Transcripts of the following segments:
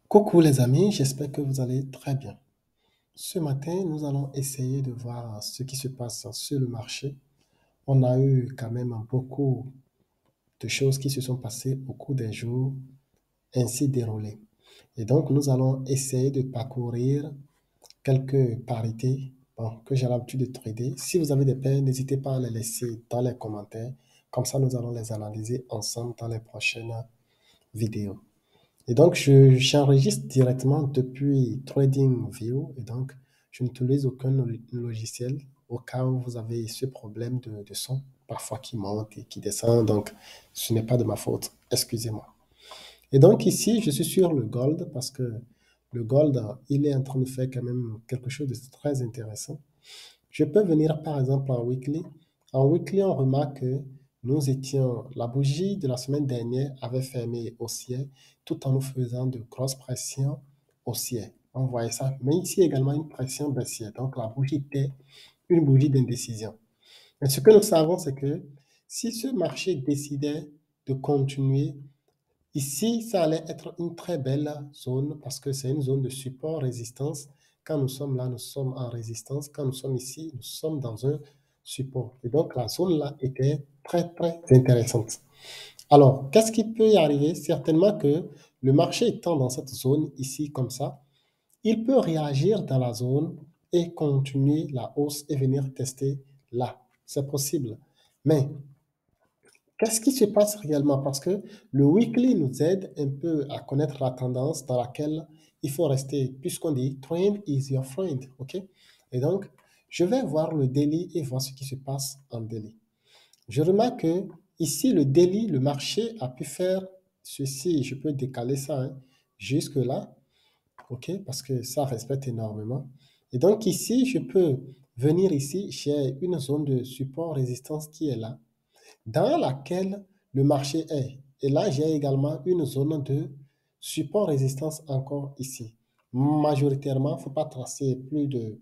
Coucou les amis, j'espère que vous allez très bien. Ce matin, nous allons essayer de voir ce qui se passe sur le marché. On a eu quand même beaucoup de choses qui se sont passées au cours des jours ainsi déroulés. Et donc, nous allons essayer de parcourir quelques parités que j'ai l'habitude de trader. Si vous avez des paires, n'hésitez pas à les laisser dans les commentaires. Comme ça, nous allons les analyser ensemble dans les prochaines vidéos. Et donc, j'enregistre directement depuis TradingView et donc, je n'utilise aucun logiciel au cas où vous avez ce problème de son, parfois qui monte et qui descend. Donc, ce n'est pas de ma faute. Excusez-moi. Et donc, ici, je suis sur le gold parce que le gold, il est en train de faire quand même quelque chose de très intéressant. Je peux venir par exemple en weekly. En weekly, on remarque que la bougie de la semaine dernière avait fermé haussier tout en nous faisant de grosses pressions haussières. On voyait ça. Mais ici également une pression baissière. Donc la bougie était une bougie d'indécision. Mais ce que nous savons, c'est que si ce marché décidait de continuer, ici, ça allait être une très belle zone parce que c'est une zone de support-résistance. Quand nous sommes là, nous sommes en résistance. Quand nous sommes ici, nous sommes dans un support. Et donc, la zone là était très, très intéressante. Alors, qu'est-ce qui peut y arriver? Certainement que le marché étant dans cette zone ici, comme ça, il peut réagir dans la zone et continuer la hausse et venir tester là. C'est possible. Mais qu'est-ce qui se passe réellement? Parce que le weekly nous aide un peu à connaître la tendance dans laquelle il faut rester, puisqu'on dit trend is your friend, ok? Et donc, je vais voir le daily et voir ce qui se passe en daily. Je remarque que ici, le daily, le marché a pu faire ceci, je peux décaler ça jusque là, ok? Parce que ça respecte énormément. Et donc ici, je peux venir ici, j'ai une zone de support résistance qui est là dans laquelle le marché est. Et là, j'ai également une zone de support-résistance encore ici. Majoritairement, il ne faut pas tracer plus de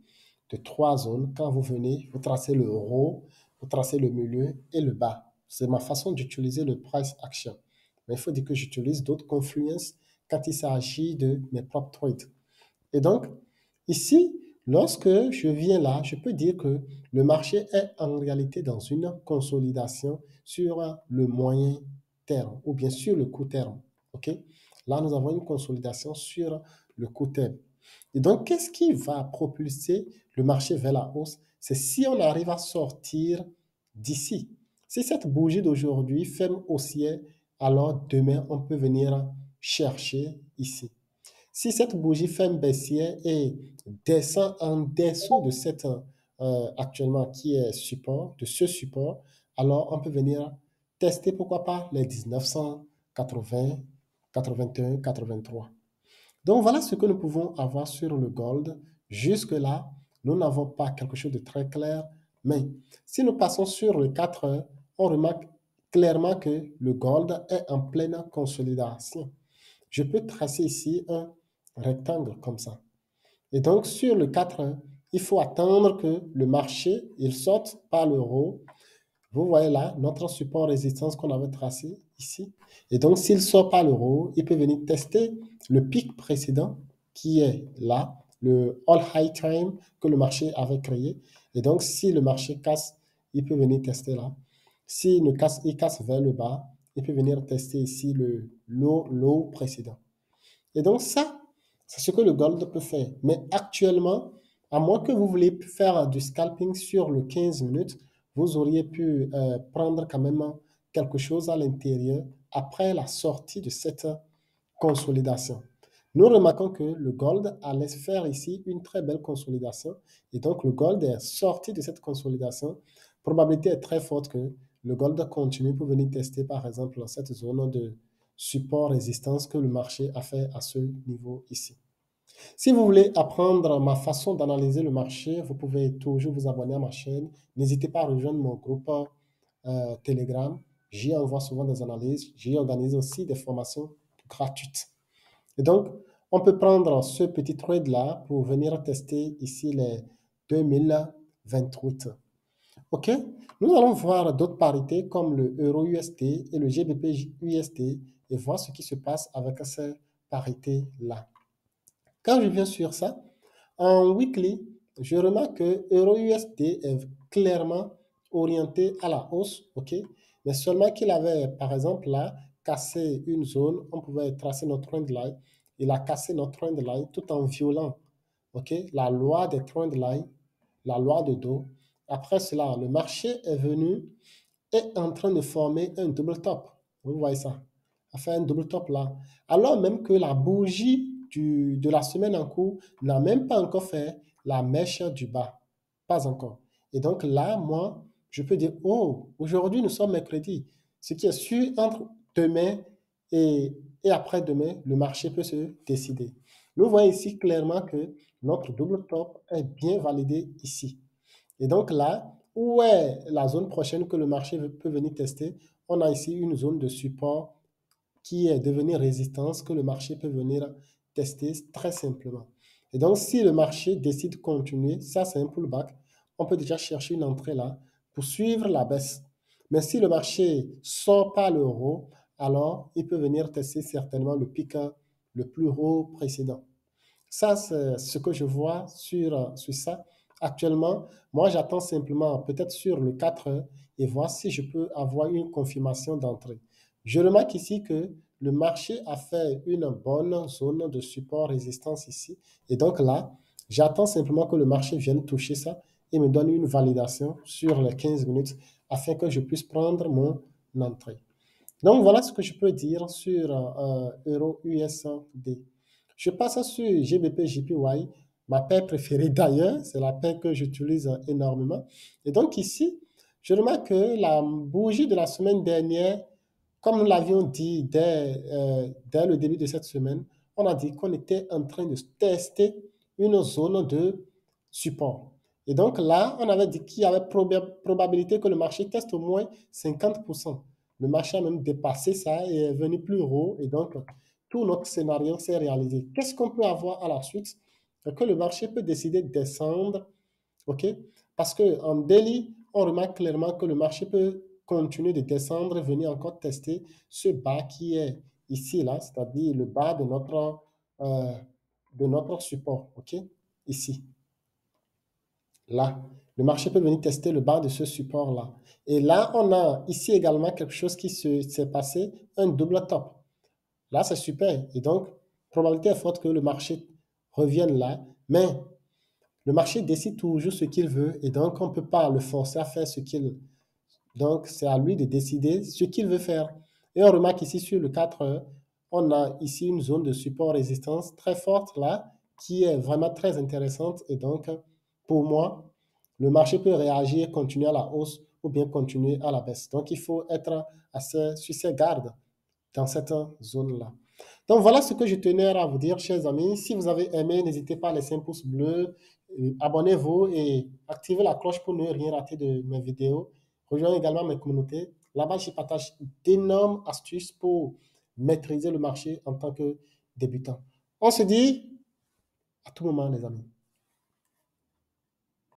trois zones. Quand vous venez, vous tracez le haut, vous tracez le milieu et le bas. C'est ma façon d'utiliser le price action. Mais il faut dire que j'utilise d'autres confluences quand il s'agit de mes propres trades. Et donc, ici, lorsque je viens là, je peux dire que le marché est en réalité dans une consolidation sur le moyen terme ou bien sur le court terme. OK? Là, nous avons une consolidation sur le court terme. Et donc, qu'est-ce qui va propulser le marché vers la hausse? C'est si on arrive à sortir d'ici. Si cette bougie d'aujourd'hui ferme haussière, alors demain, on peut venir chercher ici. Si cette bougie fait un baissière et descend en dessous de cette actuellement qui est support, de ce support, alors on peut venir tester pourquoi pas les 1980, 81, 83. Donc voilà ce que nous pouvons avoir sur le gold. Jusque-là, nous n'avons pas quelque chose de très clair, mais si nous passons sur le 4 heures, on remarque clairement que le gold est en pleine consolidation. Je peux tracer ici un rectangle comme ça. Et donc, sur le 4, il faut attendre que le marché, il sorte par le haut. Vous voyez là, notre support résistance qu'on avait tracé ici. Et donc, s'il sort par le haut, il peut venir tester le pic précédent qui est là, le all high time que le marché avait créé. Et donc, si le marché casse, il peut venir tester là. S'il ne casse, il casse vers le bas, il peut venir tester ici le low précédent. Et donc ça, c'est ce que le gold peut faire. Mais actuellement, à moins que vous vouliez faire du scalping sur le 15 minutes, vous auriez pu prendre quand même quelque chose à l'intérieur après la sortie de cette consolidation. Nous remarquons que le gold allait faire ici une très belle consolidation et donc le gold est sorti de cette consolidation. Probabilité est très forte que le gold continue pour venir tester par exemple cette zone de support-résistance que le marché a fait à ce niveau ici. Si vous voulez apprendre ma façon d'analyser le marché, vous pouvez toujours vous abonner à ma chaîne. N'hésitez pas à rejoindre mon groupe Telegram. J'y envoie souvent des analyses. J'y organise aussi des formations gratuites. Et donc, on peut prendre ce petit trade-là pour venir tester ici les 2028. OK? Nous allons voir d'autres parités comme le euro USD et le GBP USD et voir ce qui se passe avec ces parités-là. Quand je viens sur ça, en weekly, je remarque que EURUSD est clairement orienté à la hausse, ok? Mais seulement qu'il avait, par exemple, là, cassé une zone, on pouvait tracer notre trendline. Il a cassé notre trendline tout en violant, ok? La loi des trendlines, la loi de dos. Après cela, le marché est venu est en train de former un double top. Vous voyez ça? A fait un double top là. Alors même que la bougie de la semaine en cours n'a même pas encore fait la mèche du bas. Pas encore. Et donc là, moi, je peux dire, oh, aujourd'hui nous sommes mercredi. Ce qui est sûr, entre demain et après-demain, le marché peut se décider. Nous voyons ici clairement que notre double top est bien validé ici. Et donc là, où est la zone prochaine que le marché peut venir tester? On a ici une zone de support qui est devenue résistance que le marché peut venir tester très simplement. Et donc, si le marché décide de continuer, ça c'est un pullback, on peut déjà chercher une entrée là pour suivre la baisse. Mais si le marché sort pas l'euro, alors il peut venir tester certainement le pic le plus haut précédent. Ça, c'est ce que je vois sur ça. Actuellement, moi, j'attends simplement peut-être sur le 4 heures et voir si je peux avoir une confirmation d'entrée. Je remarque ici que le marché a fait une bonne zone de support-résistance ici. Et donc là, j'attends simplement que le marché vienne toucher ça et me donne une validation sur les 15 minutes afin que je puisse prendre mon entrée. Donc voilà ce que je peux dire sur Euro USD. Je passe sur GBP JPY, ma paire préférée d'ailleurs, c'est la paire que j'utilise énormément. Et donc ici, je remarque que la bougie de la semaine dernière, comme nous l'avions dit dès le début de cette semaine, on a dit qu'on était en train de tester une zone de support. Et donc là, on avait dit qu'il y avait probabilité que le marché teste au moins 50%. Le marché a même dépassé ça et est venu plus haut. Et donc, tout notre scénario s'est réalisé. Qu'est-ce qu'on peut avoir à la suite? Que le marché peut décider de descendre, OK? Parce qu'en daily, on remarque clairement que le marché peut continuer de descendre et venir encore tester ce bas qui est ici, là, c'est-à-dire le bas de notre support, OK? Ici, là. Le marché peut venir tester le bas de ce support-là. Et là, on a ici également quelque chose qui s'est passé, un double top. Là, c'est super. Et donc, probabilité est forte que le marché revienne là. Mais le marché décide toujours ce qu'il veut et donc on ne peut pas le forcer à faire ce qu'il. Donc, c'est à lui de décider ce qu'il veut faire. Et on remarque ici sur le 4 heures, on a ici une zone de support-résistance très forte là, qui est vraiment très intéressante. Et donc, pour moi, le marché peut réagir, continuer à la hausse ou bien continuer à la baisse. Donc, il faut être sur ses gardes dans cette zone-là. Donc voilà ce que je tenais à vous dire, chers amis. Si vous avez aimé, n'hésitez pas à laisser un pouce bleu, abonnez-vous et activez la cloche pour ne rien rater de mes vidéos. Rejoignez également mes communautés. Là-bas, je partage d'énormes astuces pour maîtriser le marché en tant que débutant. On se dit à tout moment, les amis.